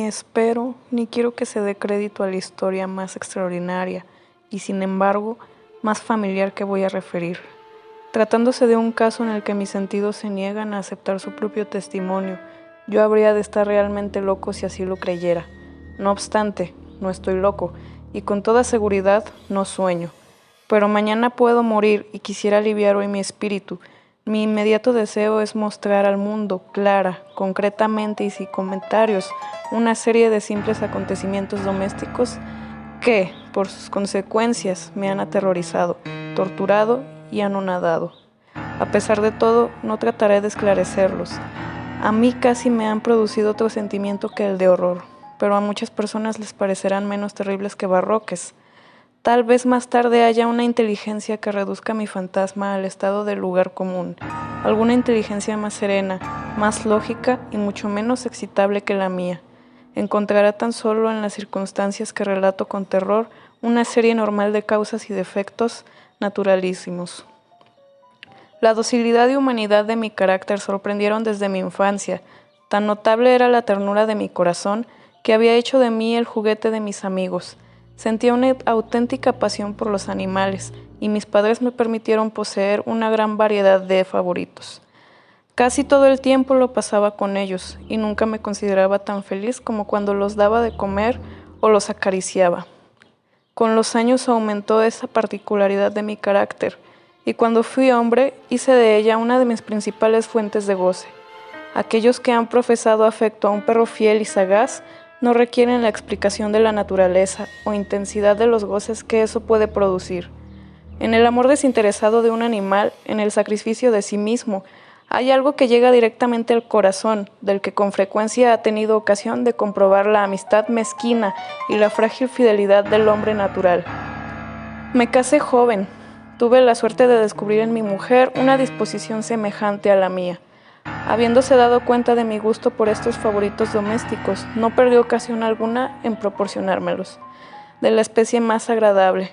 ni espero ni quiero que se dé crédito a la historia más extraordinaria y, sin embargo, más familiar que voy a referir, tratándose de un caso en el que mis sentidos se niegan a aceptar su propio testimonio. Yo habría de estar realmente loco si así lo creyera. No obstante, no estoy loco, y con toda seguridad no sueño. Pero mañana puedo morir y quisiera aliviar hoy mi espíritu. Mi inmediato deseo es mostrar al mundo, clara, concretamente y sin comentarios, una serie de simples acontecimientos domésticos que, por sus consecuencias, me han aterrorizado, torturado y anonadado. A pesar de todo, no trataré de esclarecerlos. A mí casi me han producido otro sentimiento que el de horror, pero a muchas personas les parecerán menos terribles que barroques. Tal vez más tarde haya una inteligencia que reduzca mi fantasma al estado del lugar común, alguna inteligencia más serena, más lógica y mucho menos excitable que la mía. Encontrará tan solo en las circunstancias que relato con terror una serie normal de causas y defectos naturalísimos. La docilidad y humanidad de mi carácter sorprendieron desde mi infancia. Tan notable era la ternura de mi corazón que había hecho de mí el juguete de mis amigos. Sentía una auténtica pasión por los animales y mis padres me permitieron poseer una gran variedad de favoritos. Casi todo el tiempo lo pasaba con ellos y nunca me consideraba tan feliz como cuando los daba de comer o los acariciaba. Con los años aumentó esa particularidad de mi carácter y cuando fui hombre hice de ella una de mis principales fuentes de goce. Aquellos que han profesado afecto a un perro fiel y sagaz no requieren la explicación de la naturaleza o intensidad de los goces que eso puede producir. En el amor desinteresado de un animal, en el sacrificio de sí mismo, hay algo que llega directamente al corazón, del que con frecuencia ha tenido ocasión de comprobar la amistad mezquina y la frágil fidelidad del hombre natural. Me casé joven. Tuve la suerte de descubrir en mi mujer una disposición semejante a la mía. Habiéndose dado cuenta de mi gusto por estos favoritos domésticos, no perdió ocasión alguna en proporcionármelos, de la especie más agradable.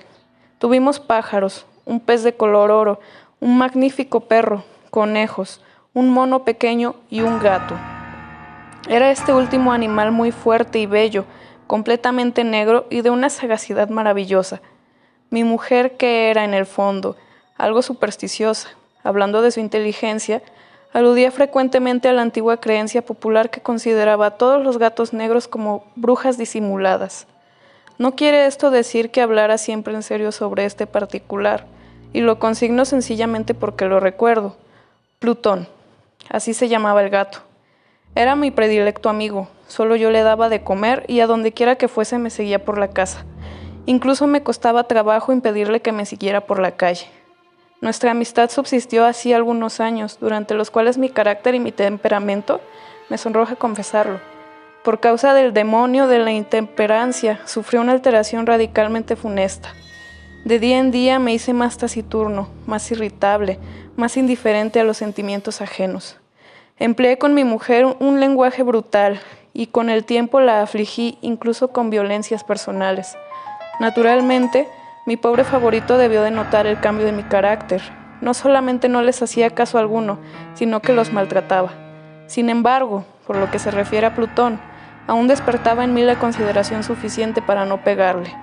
Tuvimos pájaros, un pez de color oro, un magnífico perro, conejos, un mono pequeño y un gato. Era este último animal muy fuerte y bello, completamente negro y de una sagacidad maravillosa. Mi mujer, que era en el fondo algo supersticiosa, hablando de su inteligencia, aludía frecuentemente a la antigua creencia popular que consideraba a todos los gatos negros como brujas disimuladas. No quiere esto decir que hablara siempre en serio sobre este particular, y lo consigno sencillamente porque lo recuerdo. Plutón, así se llamaba el gato. Era mi predilecto amigo, solo yo le daba de comer y a donde quiera que fuese me seguía por la casa. Incluso me costaba trabajo impedirle que me siguiera por la calle. Nuestra amistad subsistió así algunos años, durante los cuales mi carácter y mi temperamento, me sonroja confesarlo, por causa del demonio de la intemperancia, sufrió una alteración radicalmente funesta. De día en día me hice más taciturno, más irritable, más indiferente a los sentimientos ajenos. Empleé con mi mujer un lenguaje brutal y con el tiempo la afligí incluso con violencias personales. Naturalmente, mi pobre favorito debió de notar el cambio de mi carácter. No solamente no les hacía caso alguno, sino que los maltrataba. Sin embargo, por lo que se refiere a Plutón, aún despertaba en mí la consideración suficiente para no pegarle.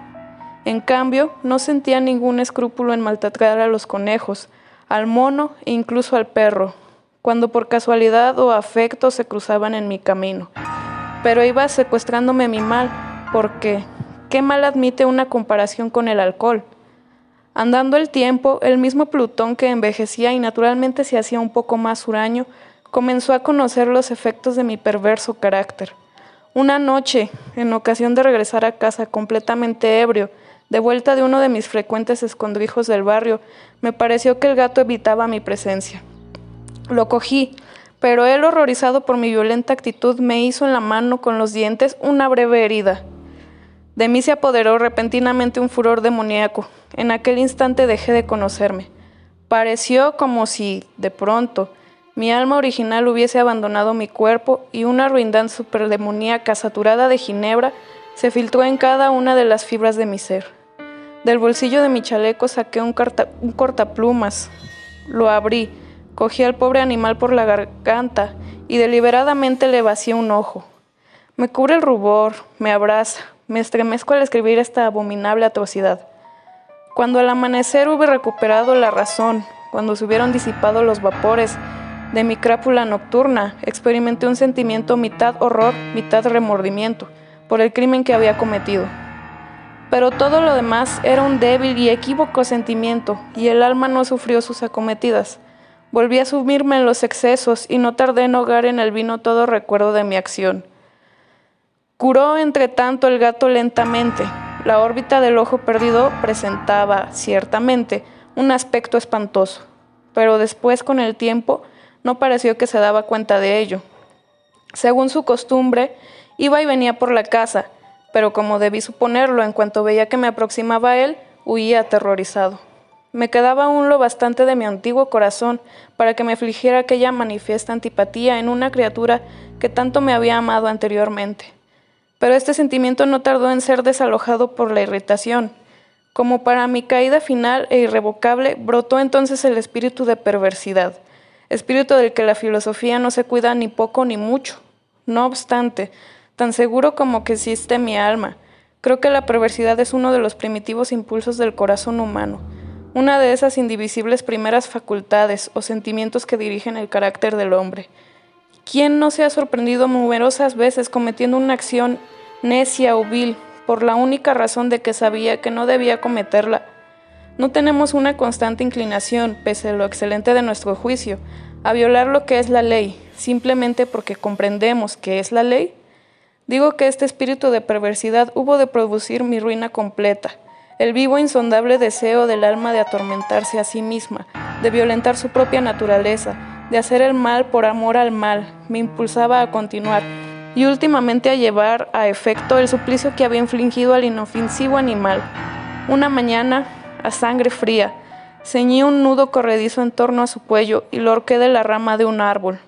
En cambio, no sentía ningún escrúpulo en maltratar a los conejos, al mono e incluso al perro, cuando por casualidad o afecto se cruzaban en mi camino. Pero iba secuestrándome mi mal, porque ¿qué mal admite una comparación con el alcohol? Andando el tiempo, el mismo Plutón que envejecía y naturalmente se hacía un poco más huraño, comenzó a conocer los efectos de mi perverso carácter. Una noche, en ocasión de regresar a casa completamente ebrio, de vuelta de uno de mis frecuentes escondrijos del barrio, me pareció que el gato evitaba mi presencia. Lo cogí, pero él, horrorizado por mi violenta actitud, me hizo en la mano con los dientes una breve herida. De mí se apoderó repentinamente un furor demoníaco. En aquel instante dejé de conocerme. Pareció como si, de pronto, mi alma original hubiese abandonado mi cuerpo y una ruindad superdemoníaca saturada de ginebra se filtró en cada una de las fibras de mi ser. Del bolsillo de mi chaleco saqué un cortaplumas. Lo abrí, cogí al pobre animal por la garganta y deliberadamente le vacié un ojo. Me cubre el rubor, me abraza, me estremezco al escribir esta abominable atrocidad. Cuando al amanecer hube recuperado la razón, cuando se hubieron disipado los vapores de mi crápula nocturna, experimenté un sentimiento mitad horror, mitad remordimiento por el crimen que había cometido. Pero todo lo demás era un débil y equívoco sentimiento, y el alma no sufrió sus acometidas. Volví a sumirme en los excesos y no tardé en ahogar en el vino todo recuerdo de mi acción. Curó entre tanto el gato lentamente. La órbita del ojo perdido presentaba, ciertamente, un aspecto espantoso, pero después, con el tiempo, no pareció que se daba cuenta de ello. Según su costumbre, iba y venía por la casa, pero como debí suponerlo, en cuanto veía que me aproximaba a él, huía aterrorizado. Me quedaba aún lo bastante de mi antiguo corazón para que me afligiera aquella manifiesta antipatía en una criatura que tanto me había amado anteriormente. Pero este sentimiento no tardó en ser desalojado por la irritación. Como para mi caída final e irrevocable, brotó entonces el espíritu de perversidad, espíritu del que la filosofía no se cuida ni poco ni mucho. No obstante, tan seguro como que existe mi alma, creo que la perversidad es uno de los primitivos impulsos del corazón humano, una de esas indivisibles primeras facultades o sentimientos que dirigen el carácter del hombre. ¿Quién no se ha sorprendido numerosas veces cometiendo una acción necia o vil por la única razón de que sabía que no debía cometerla? No tenemos una constante inclinación, pese a lo excelente de nuestro juicio, a violar lo que es la ley, simplemente porque comprendemos que es la ley. Digo que este espíritu de perversidad hubo de producir mi ruina completa, el vivo e insondable deseo del alma de atormentarse a sí misma, de violentar su propia naturaleza, de hacer el mal por amor al mal, me impulsaba a continuar y últimamente a llevar a efecto el suplicio que había infligido al inofensivo animal. Una mañana, a sangre fría, ceñí un nudo corredizo en torno a su cuello y lo ahorqué de la rama de un árbol.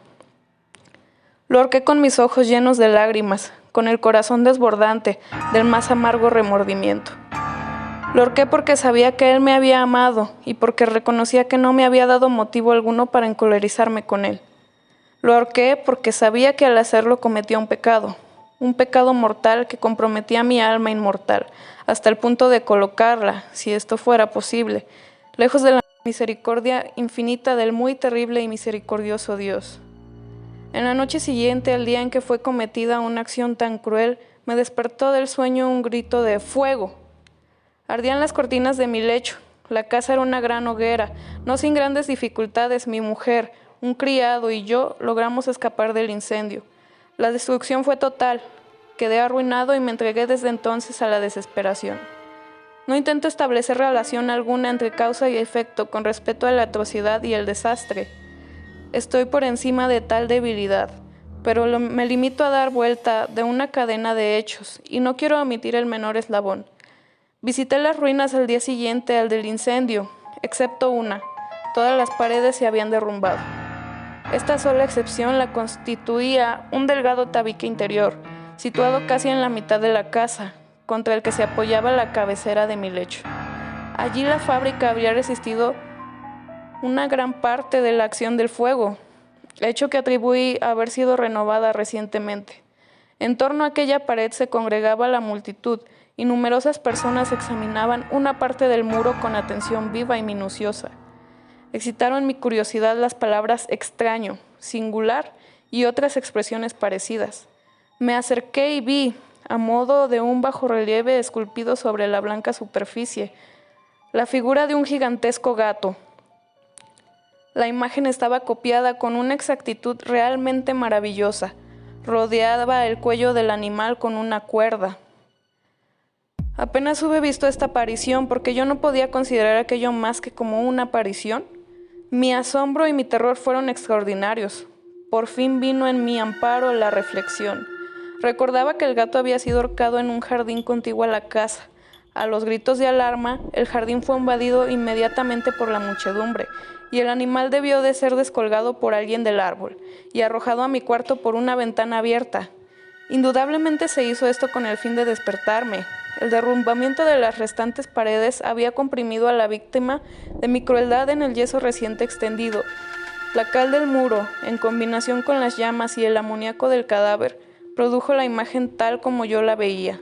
Lo ahorqué con mis ojos llenos de lágrimas, con el corazón desbordante del más amargo remordimiento. Lo ahorqué porque sabía que él me había amado y porque reconocía que no me había dado motivo alguno para encolerizarme con él. Lo ahorqué porque sabía que al hacerlo cometía un pecado mortal que comprometía mi alma inmortal, hasta el punto de colocarla, si esto fuera posible, lejos de la misericordia infinita del muy terrible y misericordioso Dios. En la noche siguiente, al día en que fue cometida una acción tan cruel, me despertó del sueño un grito de ¡fuego! Ardían las cortinas de mi lecho. La casa era una gran hoguera. No sin grandes dificultades, mi mujer, un criado y yo logramos escapar del incendio. La destrucción fue total. Quedé arruinado y me entregué desde entonces a la desesperación. No intento establecer relación alguna entre causa y efecto con respecto a la atrocidad y el desastre. Estoy por encima de tal debilidad, pero me limito a dar vuelta de una cadena de hechos y no quiero omitir el menor eslabón. Visité las ruinas al día siguiente al del incendio, excepto una. Todas las paredes se habían derrumbado. Esta sola excepción la constituía un delgado tabique interior, situado casi en la mitad de la casa, contra el que se apoyaba la cabecera de mi lecho. Allí la fábrica habría resistido una gran parte de la acción del fuego, hecho que atribuí a haber sido renovada recientemente. En torno a aquella pared se congregaba la multitud, y numerosas personas examinaban una parte del muro con atención viva y minuciosa. Excitaron mi curiosidad las palabras extraño, singular y otras expresiones parecidas. Me acerqué y vi, a modo de un bajorrelieve esculpido sobre la blanca superficie, la figura de un gigantesco gato. La imagen estaba copiada con una exactitud realmente maravillosa. Rodeaba el cuello del animal con una cuerda. Apenas hube visto esta aparición porque yo no podía considerar aquello más que como una aparición. Mi asombro y mi terror fueron extraordinarios. Por fin vino en mi amparo la reflexión. Recordaba que el gato había sido ahorcado en un jardín contiguo a la casa. A los gritos de alarma, el jardín fue invadido inmediatamente por la muchedumbre, y el animal debió de ser descolgado por alguien del árbol y arrojado a mi cuarto por una ventana abierta. Indudablemente se hizo esto con el fin de despertarme. El derrumbamiento de las restantes paredes había comprimido a la víctima de mi crueldad en el yeso reciente extendido. La cal del muro, en combinación con las llamas y el amoníaco del cadáver, produjo la imagen tal como yo la veía,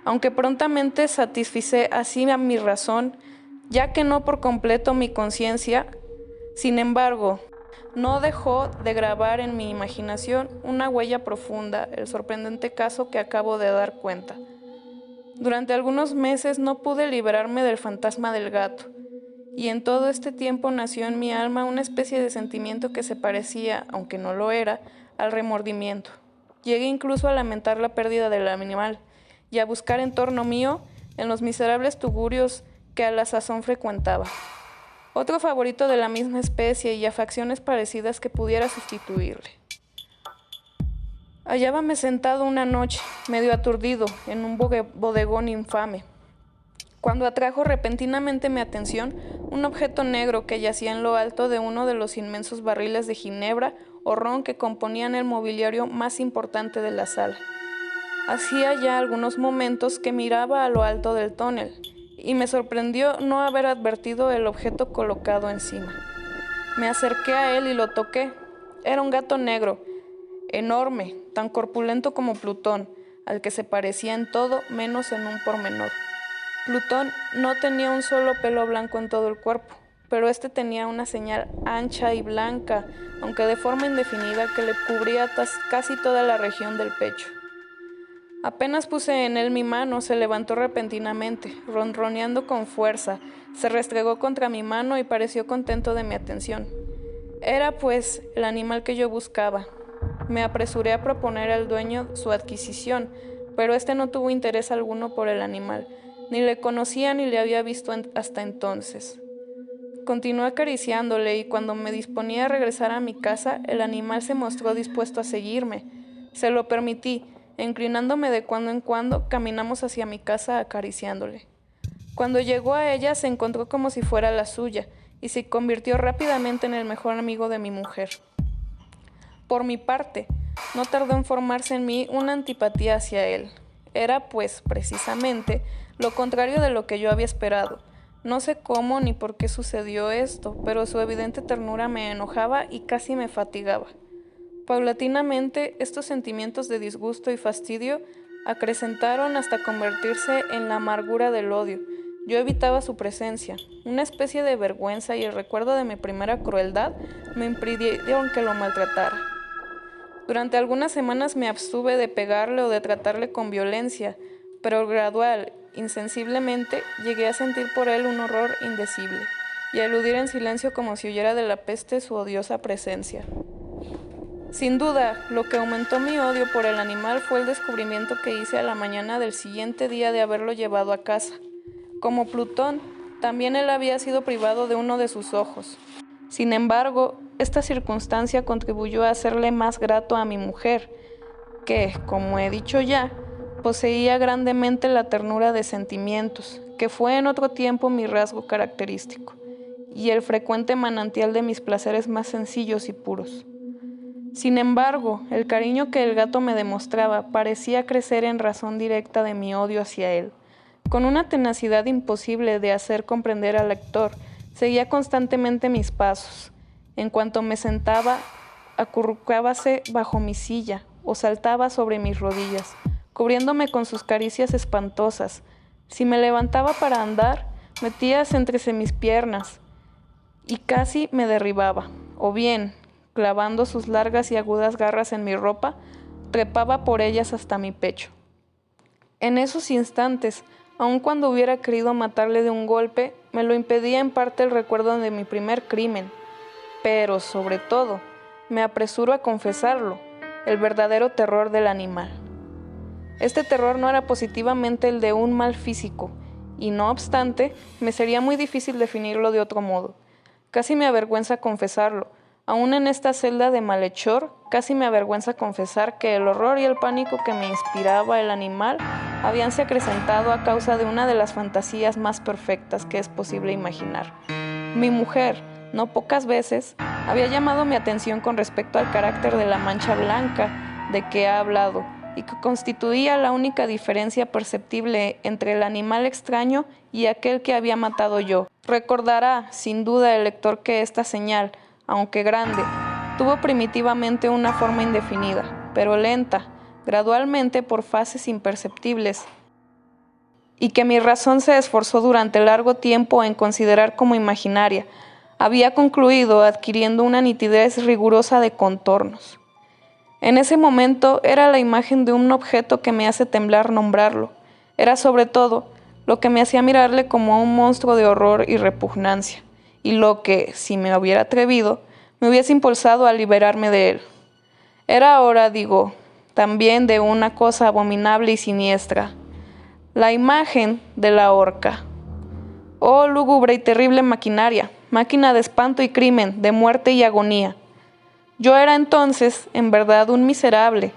aunque prontamente satisfice así a mi razón, ya que no por completo mi conciencia. Sin embargo, no dejó de grabar en mi imaginación una huella profunda el sorprendente caso que acabo de dar cuenta. Durante algunos meses no pude librarme del fantasma del gato, y en todo este tiempo nació en mi alma una especie de sentimiento que se parecía, aunque no lo era, al remordimiento. Llegué incluso a lamentar la pérdida del animal y a buscar en torno mío en los miserables tugurios que a la sazón frecuentaba otro favorito de la misma especie y a facciones parecidas que pudiera sustituirle. Hallábame sentado una noche, medio aturdido, en un bodegón infame, cuando atrajo repentinamente mi atención un objeto negro que yacía en lo alto de uno de los inmensos barriles de ginebra o ron que componían el mobiliario más importante de la sala. Hacía ya algunos momentos que miraba a lo alto del tonel, y me sorprendió no haber advertido el objeto colocado encima. Me acerqué a él y lo toqué. Era un gato negro, enorme, tan corpulento como Plutón, al que se parecía en todo menos en un pormenor. Plutón no tenía un solo pelo blanco en todo el cuerpo, pero este tenía una señal ancha y blanca, aunque de forma indefinida, que le cubría casi toda la región del pecho. Apenas puse en él mi mano, se levantó repentinamente, ronroneando con fuerza, se restregó contra mi mano y pareció contento de mi atención. Era, pues, el animal que yo buscaba. Me apresuré a proponer al dueño su adquisición, pero este no tuvo interés alguno por el animal, ni le conocía ni le había visto hasta entonces. Continué acariciándole y cuando me disponía a regresar a mi casa, el animal se mostró dispuesto a seguirme. Se lo permití. Inclinándome de cuando en cuando, caminamos hacia mi casa acariciándole. Cuando llegó a ella, se encontró como si fuera la suya, y se convirtió rápidamente en el mejor amigo de mi mujer. Por mi parte, no tardó en formarse en mí una antipatía hacia él. Era, pues, precisamente, lo contrario de lo que yo había esperado. No sé cómo ni por qué sucedió esto, pero su evidente ternura me enojaba y casi me fatigaba. Paulatinamente, estos sentimientos de disgusto y fastidio acrecentaron hasta convertirse en la amargura del odio. Yo evitaba su presencia. Una especie de vergüenza y el recuerdo de mi primera crueldad me impidieron que lo maltratara. Durante algunas semanas me abstuve de pegarle o de tratarle con violencia, pero gradual, insensiblemente, llegué a sentir por él un horror indecible y a eludir en silencio como si huyera de la peste su odiosa presencia. Sin duda, lo que aumentó mi odio por el animal fue el descubrimiento que hice a la mañana del siguiente día de haberlo llevado a casa. Como Plutón, también él había sido privado de uno de sus ojos. Sin embargo, esta circunstancia contribuyó a hacerle más grato a mi mujer, que, como he dicho ya, poseía grandemente la ternura de sentimientos, que fue en otro tiempo mi rasgo característico, y el frecuente manantial de mis placeres más sencillos y puros. Sin embargo, el cariño que el gato me demostraba parecía crecer en razón directa de mi odio hacia él. Con una tenacidad imposible de hacer comprender al lector, seguía constantemente mis pasos. En cuanto me sentaba, acurrucábase bajo mi silla o saltaba sobre mis rodillas, cubriéndome con sus caricias espantosas. Si me levantaba para andar, metíase entre mis piernas y casi me derribaba, o bien, clavando sus largas y agudas garras en mi ropa, trepaba por ellas hasta mi pecho. En esos instantes, aun cuando hubiera querido matarle de un golpe, me lo impedía en parte el recuerdo de mi primer crimen, pero, sobre todo, me apresuro a confesarlo, el verdadero terror del animal. Este terror no era positivamente el de un mal físico, y no obstante, me sería muy difícil definirlo de otro modo. Casi me avergüenza confesarlo. Aún en esta celda de malhechor, casi me avergüenza confesar que el horror y el pánico que me inspiraba el animal habíanse acrecentado a causa de una de las fantasías más perfectas que es posible imaginar. Mi mujer, no pocas veces, había llamado mi atención con respecto al carácter de la mancha blanca de que he hablado y que constituía la única diferencia perceptible entre el animal extraño y aquel que había matado yo. Recordará, sin duda, el lector que esta señal, aunque grande, tuvo primitivamente una forma indefinida, pero lenta, gradualmente por fases imperceptibles, y que mi razón se esforzó durante largo tiempo en considerar como imaginaria, había concluido adquiriendo una nitidez rigurosa de contornos. En ese momento era la imagen de un objeto que me hace temblar nombrarlo. Era sobre todo lo que me hacía mirarle como a un monstruo de horror y repugnancia, y lo que, si me hubiera atrevido, me hubiese impulsado a liberarme de él. Era ahora, digo, también de una cosa abominable y siniestra, la imagen de la horca. Oh, lúgubre y terrible maquinaria, máquina de espanto y crimen, de muerte y agonía. Yo era entonces, en verdad, un miserable,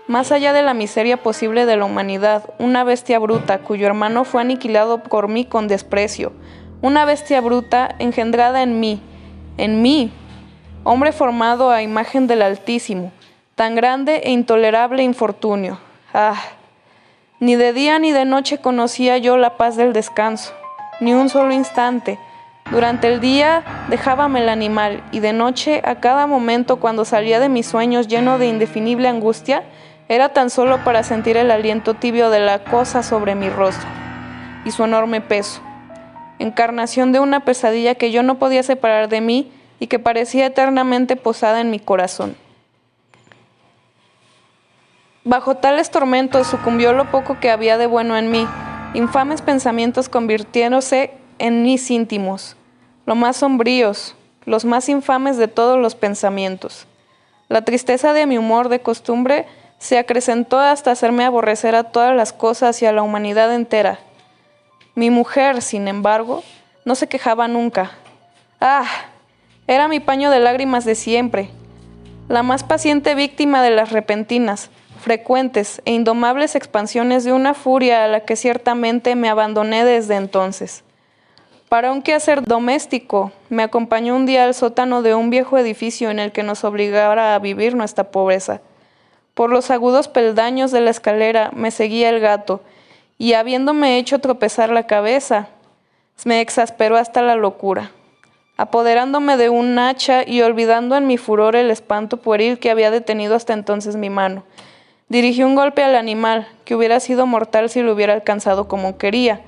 más allá de la miseria posible de la humanidad, una bestia bruta cuyo hermano fue aniquilado por mí con desprecio, una bestia bruta engendrada en mí, hombre formado a imagen del Altísimo, tan grande e intolerable infortunio. ¡Ah! Ni de día ni de noche conocía yo la paz del descanso, ni un solo instante. Durante el día dejábame el animal, y de noche, a cada momento cuando salía de mis sueños lleno de indefinible angustia, era tan solo para sentir el aliento tibio de la cosa sobre mi rostro, y su enorme peso, encarnación de una pesadilla que yo no podía separar de mí y que parecía eternamente posada en mi corazón. Bajo tales tormentos sucumbió lo poco que había de bueno en mí. Infames pensamientos convirtiéndose en mis íntimos, los más sombríos, los más infames de todos los pensamientos. La tristeza de mi humor de costumbre se acrecentó hasta hacerme aborrecer a todas las cosas y a la humanidad entera. Mi mujer, sin embargo, no se quejaba nunca. ¡Ah! Era mi paño de lágrimas de siempre, la más paciente víctima de las repentinas, frecuentes e indomables expansiones de una furia a la que ciertamente me abandoné desde entonces. Para un quehacer doméstico, me acompañó un día al sótano de un viejo edificio en el que nos obligara a vivir nuestra pobreza. Por los agudos peldaños de la escalera me seguía el gato, y habiéndome hecho tropezar la cabeza, me exasperó hasta la locura. Apoderándome de un hacha y olvidando en mi furor el espanto pueril que había detenido hasta entonces mi mano, dirigí un golpe al animal, que hubiera sido mortal si lo hubiera alcanzado como quería,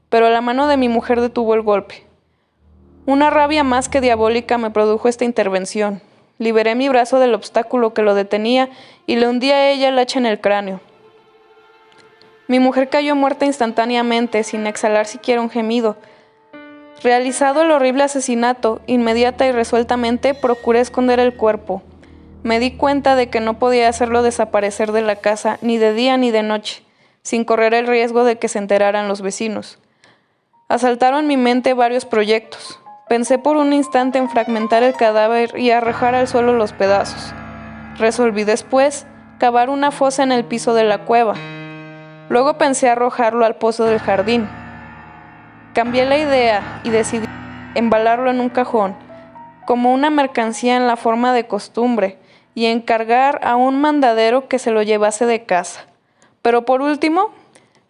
pero la mano de mi mujer detuvo el golpe. Una rabia más que diabólica me produjo esta intervención. Liberé mi brazo del obstáculo que lo detenía y le hundí a ella el hacha en el cráneo. Mi mujer cayó muerta instantáneamente, sin exhalar siquiera un gemido. Realizado el horrible asesinato, inmediata y resueltamente procuré esconder el cuerpo. Me di cuenta de que no podía hacerlo desaparecer de la casa ni de día ni de noche, sin correr el riesgo de que se enteraran los vecinos. Asaltaron mi mente varios proyectos. Pensé por un instante en fragmentar el cadáver y arrojar al suelo los pedazos. Resolví después cavar una fosa en el piso de la cueva. Luego pensé arrojarlo al pozo del jardín. Cambié la idea y decidí embalarlo en un cajón, como una mercancía en la forma de costumbre, y encargar a un mandadero que se lo llevase de casa. Pero por último,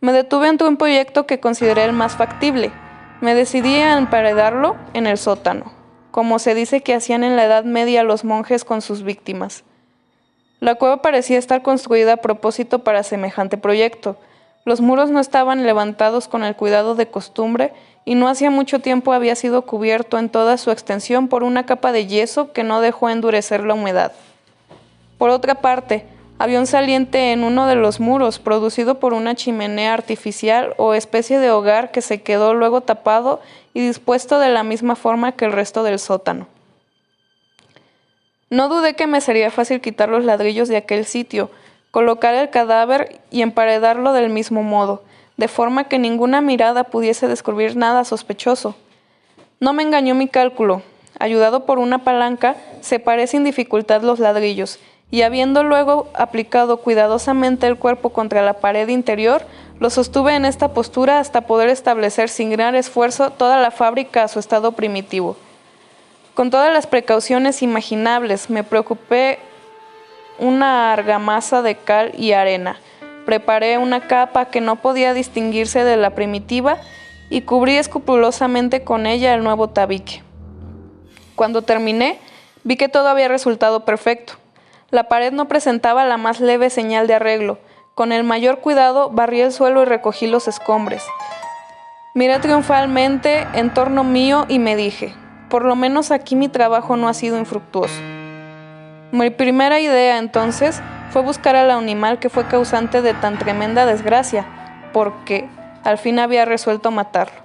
me detuve ante un proyecto que consideré el más factible. Me decidí a emparedarlo en el sótano, como se dice que hacían en la Edad Media los monjes con sus víctimas. La cueva parecía estar construida a propósito para semejante proyecto. Los muros no estaban levantados con el cuidado de costumbre y no hacía mucho tiempo había sido cubierto en toda su extensión por una capa de yeso que no dejó endurecer la humedad. Por otra parte, había un saliente en uno de los muros, producido por una chimenea artificial o especie de hogar que se quedó luego tapado y dispuesto de la misma forma que el resto del sótano. No dudé que me sería fácil quitar los ladrillos de aquel sitio, colocar el cadáver y emparedarlo del mismo modo, de forma que ninguna mirada pudiese descubrir nada sospechoso. No me engañó mi cálculo. Ayudado por una palanca, separé sin dificultad los ladrillos, y habiendo luego aplicado cuidadosamente el cuerpo contra la pared interior, lo sostuve en esta postura hasta poder establecer sin gran esfuerzo toda la fábrica a su estado primitivo. Con todas las precauciones imaginables, me preocupé una argamasa de cal y arena. Preparé una capa que no podía distinguirse de la primitiva y cubrí escrupulosamente con ella el nuevo tabique. Cuando terminé, vi que todo había resultado perfecto. La pared no presentaba la más leve señal de arreglo. Con el mayor cuidado barrí el suelo y recogí los escombros. Miré triunfalmente en torno mío y me dije, por lo menos aquí mi trabajo no ha sido infructuoso. Mi primera idea entonces fue buscar al animal que fue causante de tan tremenda desgracia, porque al fin había resuelto matarlo.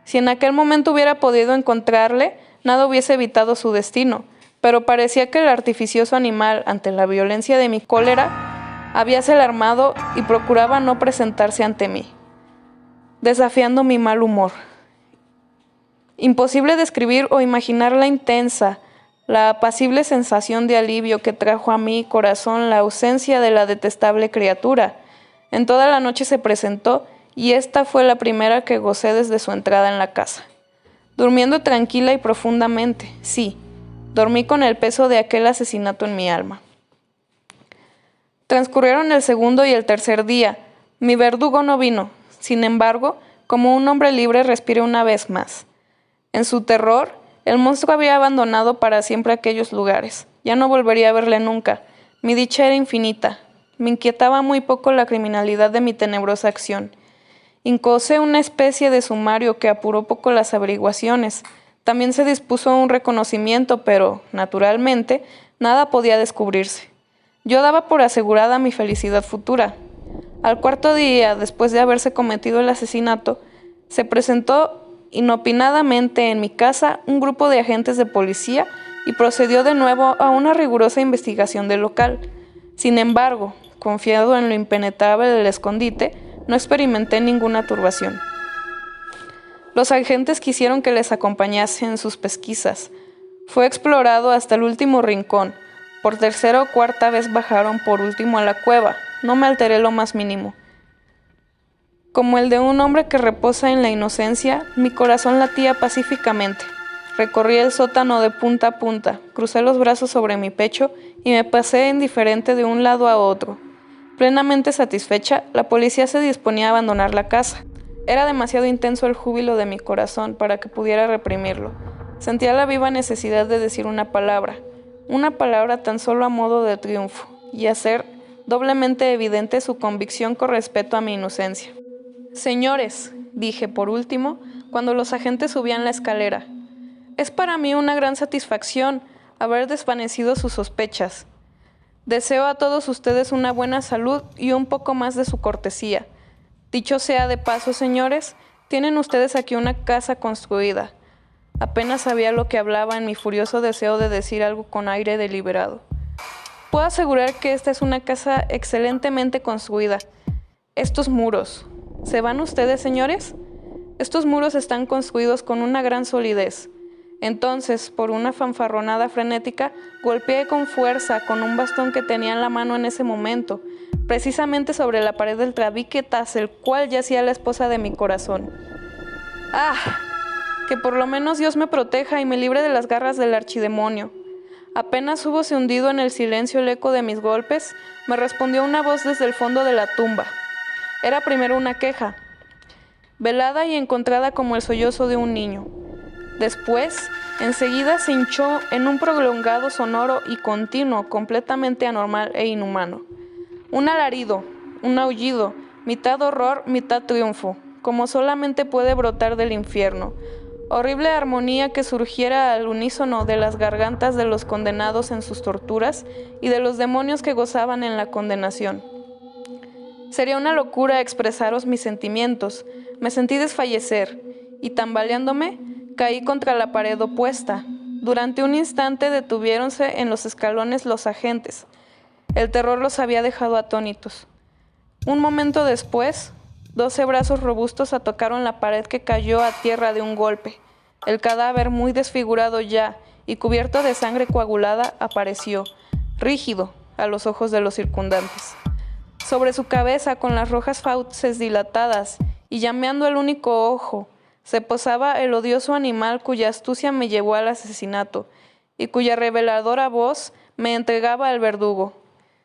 Si en aquel momento hubiera podido encontrarle, nada hubiese evitado su destino, pero parecía que el artificioso animal, ante la violencia de mi cólera, habíase alarmado y procuraba no presentarse ante mí, desafiando mi mal humor. Imposible describir o imaginar la intensa, la apacible sensación de alivio que trajo a mi corazón la ausencia de la detestable criatura. En toda la noche se presentó, y esta fue la primera que gocé desde su entrada en la casa. Durmiendo tranquila y profundamente, sí, dormí con el peso de aquel asesinato en mi alma. Transcurrieron el segundo y el tercer día. Mi verdugo no vino. Sin embargo, como un hombre libre, respiré una vez más. En su terror, el monstruo había abandonado para siempre aquellos lugares. Ya no volvería a verle nunca. Mi dicha era infinita. Me inquietaba muy poco la criminalidad de mi tenebrosa acción. Incoé una especie de sumario que apuró poco las averiguaciones. También se dispuso a un reconocimiento, pero, naturalmente, nada podía descubrirse. Yo daba por asegurada mi felicidad futura. Al cuarto día, después de haberse cometido el asesinato, se presentó inopinadamente en mi casa un grupo de agentes de policía y procedió de nuevo a una rigurosa investigación del local. Sin embargo, confiado en lo impenetrable del escondite, no experimenté ninguna turbación. Los agentes quisieron que les acompañase en sus pesquisas. Fue explorado hasta el último rincón. Por tercera o cuarta vez bajaron por último a la cueva. No me alteré lo más mínimo. Como el de un hombre que reposa en la inocencia, mi corazón latía pacíficamente. Recorrí el sótano de punta a punta, crucé los brazos sobre mi pecho y me pasé indiferente de un lado a otro. Plenamente satisfecha, la policía se disponía a abandonar la casa. Era demasiado intenso el júbilo de mi corazón para que pudiera reprimirlo. Sentía la viva necesidad de decir una palabra tan solo a modo de triunfo, y hacer doblemente evidente su convicción con respecto a mi inocencia. «Señores», dije por último, cuando los agentes subían la escalera, «es para mí una gran satisfacción haber desvanecido sus sospechas. Deseo a todos ustedes una buena salud y un poco más de su cortesía. Dicho sea de paso, señores, tienen ustedes aquí una casa construida». Apenas sabía lo que hablaba en mi furioso deseo de decir algo con aire deliberado. «Puedo asegurar que esta es una casa excelentemente construida. Estos muros. ¿Se van ustedes, señores? Estos muros están construidos con una gran solidez». Entonces, por una fanfarronada frenética, golpeé con fuerza con un bastón que tenía en la mano en ese momento, precisamente sobre la pared del tabique tras el cual yacía la esposa de mi corazón. ¡Ah! Que por lo menos Dios me proteja y me libre de las garras del archidemonio. Apenas húbose hundido en el silencio el eco de mis golpes, me respondió una voz desde el fondo de la tumba. Era primero una queja, velada y encontrada como el sollozo de un niño. Después, enseguida se hinchó en un prolongado sonoro y continuo, completamente anormal e inhumano. Un alarido, un aullido, mitad horror, mitad triunfo, como solamente puede brotar del infierno. Horrible armonía que surgiera al unísono de las gargantas de los condenados en sus torturas y de los demonios que gozaban en la condenación. Sería una locura expresaros mis sentimientos. Me sentí desfallecer y, tambaleándome, caí contra la pared opuesta. Durante un instante detuviéronse en los escalones los agentes. El terror los había dejado atónitos. Un momento después, 12 brazos robustos atacaron la pared que cayó a tierra de un golpe. El cadáver, muy desfigurado ya y cubierto de sangre coagulada, apareció, rígido, a los ojos de los circundantes. Sobre su cabeza, con las rojas fauces dilatadas y llameando el único ojo, se posaba el odioso animal cuya astucia me llevó al asesinato y cuya reveladora voz me entregaba al verdugo.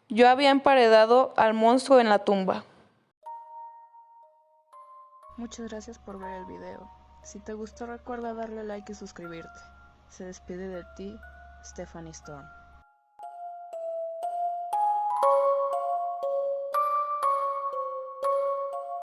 Yo había emparedado al monstruo en la tumba. Muchas gracias por ver el video. Si te gustó, recuerda darle like y suscribirte. Se despide de ti, Stephanie Storm.